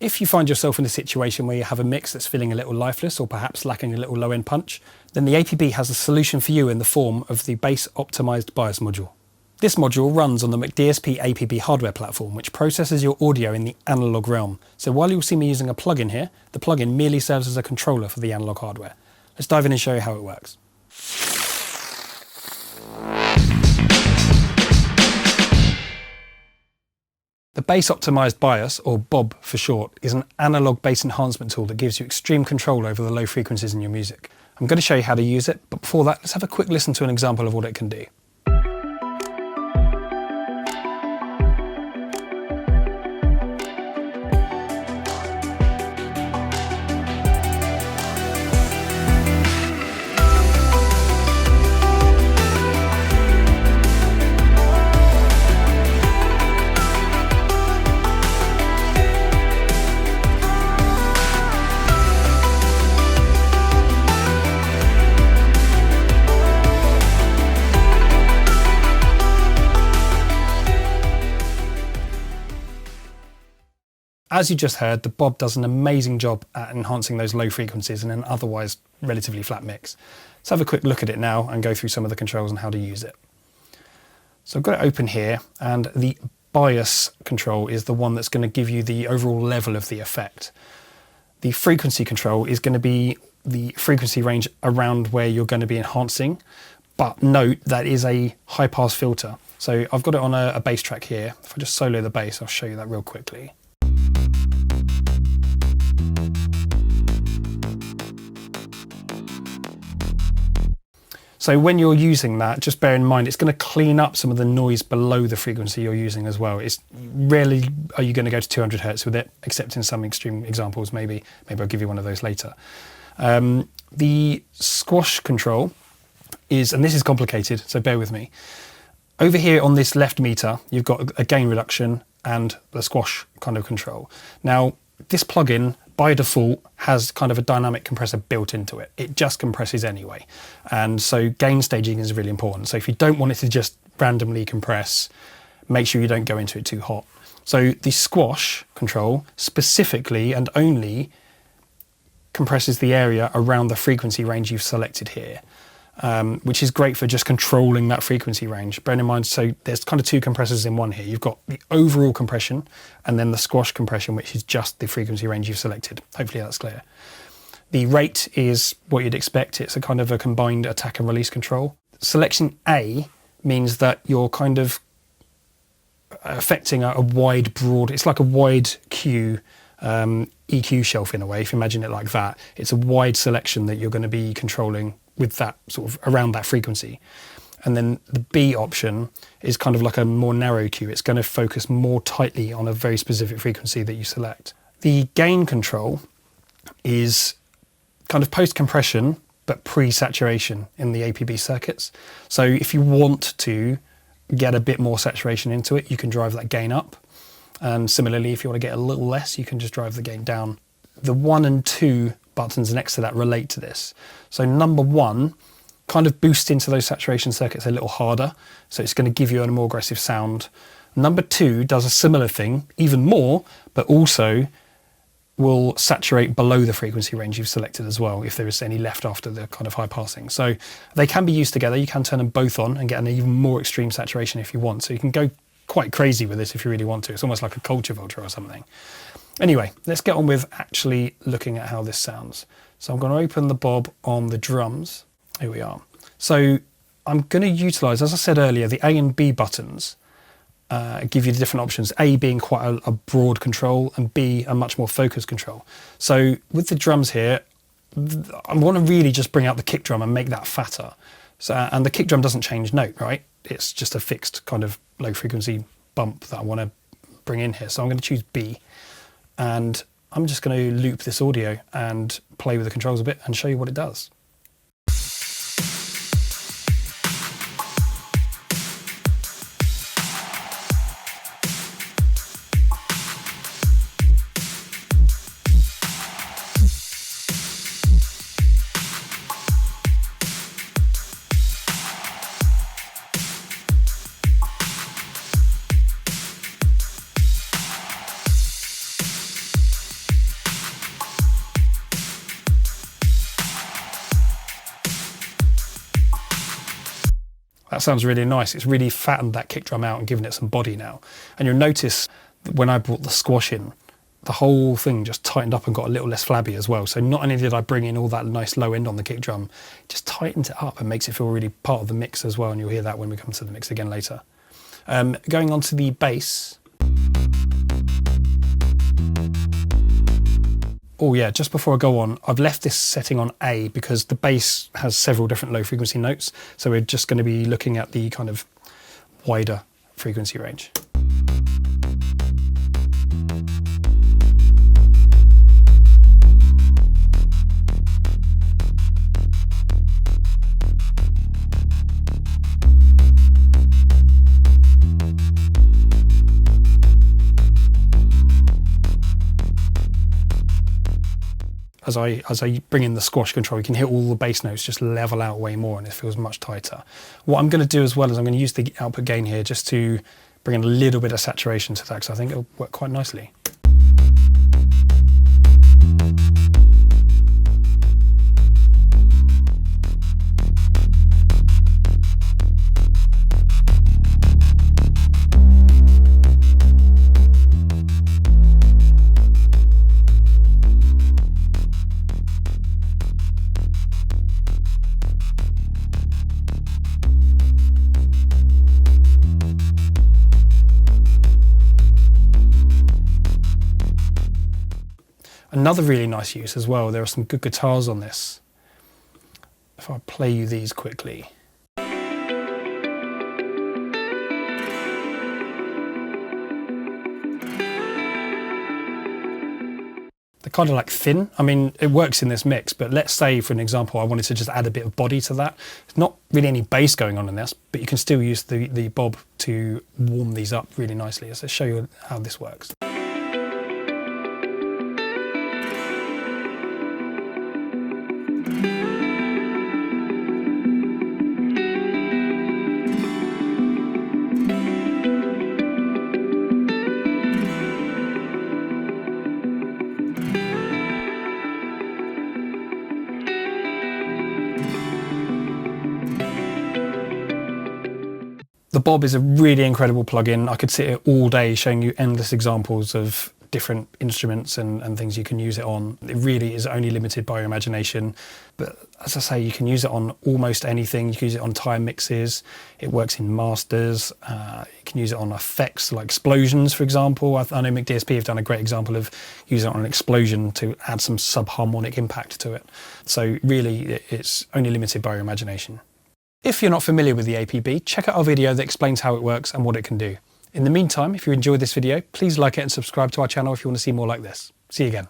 If you find yourself in a situation where you have a mix that's feeling a little lifeless or perhaps lacking a little low-end punch, then the APB has a solution for you in the form of the Bass Optimized Bias module. This module runs on the DSP APB hardware platform, which processes your audio in the analog realm. So while you'll see me using a plugin here, the plugin merely serves as a controller for the analog hardware. Let's dive in and show you how it works. The Bass Optimized Bias, or BOB for short, is an analog bass enhancement tool that gives you extreme control over the low frequencies in your music. I'm going to show you how to use it, but before that, let's have a quick listen to an example of what it can do. As you just heard, the Bob does an amazing job at enhancing those low frequencies in an otherwise relatively flat mix. Let's have a quick look at it now and go through some of the controls and how to use it. So I've got it open here, and the bias control is the one that's going to give you the overall level of the effect. The frequency control is going to be the frequency range around where you're going to be enhancing, but note that is a high pass filter. So I've got it on a bass track here. If I just solo the bass, I'll show you that real quickly. So when you're using that, just bear in mind, it's going to clean up some of the noise below the frequency you're using as well. It's rarely are you going to go to 200 hertz with it, except in some extreme examples, maybe I'll give you one of those later. The squash control is, and this is complicated, so bear with me. Over here on this left meter, you've got a gain reduction and the squash kind of control. Now, this plugin by default has kind of a dynamic compressor built into it. It just compresses anyway. And so gain staging is really important. So if you don't want it to just randomly compress, make sure you don't go into it too hot. So the squash control specifically and only compresses the area around the frequency range you've selected here. Which is great for just controlling that frequency range. Bear in mind, so there's kind of two compressors in one here. You've got the overall compression and then the squash compression, which is just the frequency range you've selected. Hopefully that's clear. The rate is what you'd expect. It's a kind of a combined attack and release control. Selection A means that you're kind of affecting a wide, broad, it's like a wide Q EQ shelf in a way, if you imagine it like that. It's a wide selection that you're going to be controlling with that sort of around that frequency. And then the B option is kind of like a more narrow Q. It's going to focus more tightly on a very specific frequency that you select. The gain control is kind of post-compression, but pre-saturation in the APB circuits. So if you want to get a bit more saturation into it, you can drive that gain up. And similarly, if you want to get a little less, you can just drive the gain down. The 1 and 2 buttons next to that relate to this. So number 1 kind of boosts into those saturation circuits a little harder, so it's going to give you a more aggressive sound. Number 2 does a similar thing, even more, but also will saturate below the frequency range you've selected as well, if there is any left after the kind of high passing. So they can be used together. You can turn them both on and get an even more extreme saturation if you want. So you can go quite crazy with this if you really want to. It's almost like a culture filter or something. Anyway, let's get on with actually looking at how this sounds. So I'm going to open the Bob on the drums. Here we are. So I'm going to utilise, as I said earlier, the A and B buttons give you the different options, A being quite a broad control and B a much more focused control. So with the drums here, I want to really just bring out the kick drum and make that fatter. So, and the kick drum doesn't change note, right? It's just a fixed kind of low frequency bump that I want to bring in here. So I'm going to choose B. And I'm just going to loop this audio and play with the controls a bit and show you what it does. That sounds really nice. It's really fattened that kick drum out and given it some body now. And you'll notice that when I brought the squash in, the whole thing just tightened up and got a little less flabby as well. So not only did I bring in all that nice low end on the kick drum, it just tightens it up and makes it feel really part of the mix as well. And you'll hear that when we come to the mix again later. Going on to the bass. Oh yeah, just before I go on, I've left this setting on A because the bass has several different low frequency notes. So we're just going to be looking at the kind of wider frequency range. As I bring in the squash control, you can hear all the bass notes just level out way more and it feels much tighter. What I'm going to do as well is I'm going to use the output gain here just to bring in a little bit of saturation to that because I think it'll work quite nicely. Another really nice use as well, there are some good guitars on this. If I play you these quickly. They're kind of like thin. I mean, it works in this mix, but let's say, for an example, I wanted to just add a bit of body to that. There's not really any bass going on in this, but you can still use the bob to warm these up really nicely. So let's show you how this works. The Bob is a really incredible plugin. I could sit here all day showing you endless examples of different instruments and things you can use it on. It really is only limited by your imagination. But as I say, you can use it on almost anything. You can use it on time mixes. It works in masters. You can use it on effects like explosions, for example. I know McDSP have done a great example of using it on an explosion to add some subharmonic impact to it. So really, it's only limited by your imagination. If you're not familiar with the APB, check out our video that explains how it works and what it can do. In the meantime, if you enjoyed this video, please like it and subscribe to our channel if you want to see more like this. See you again.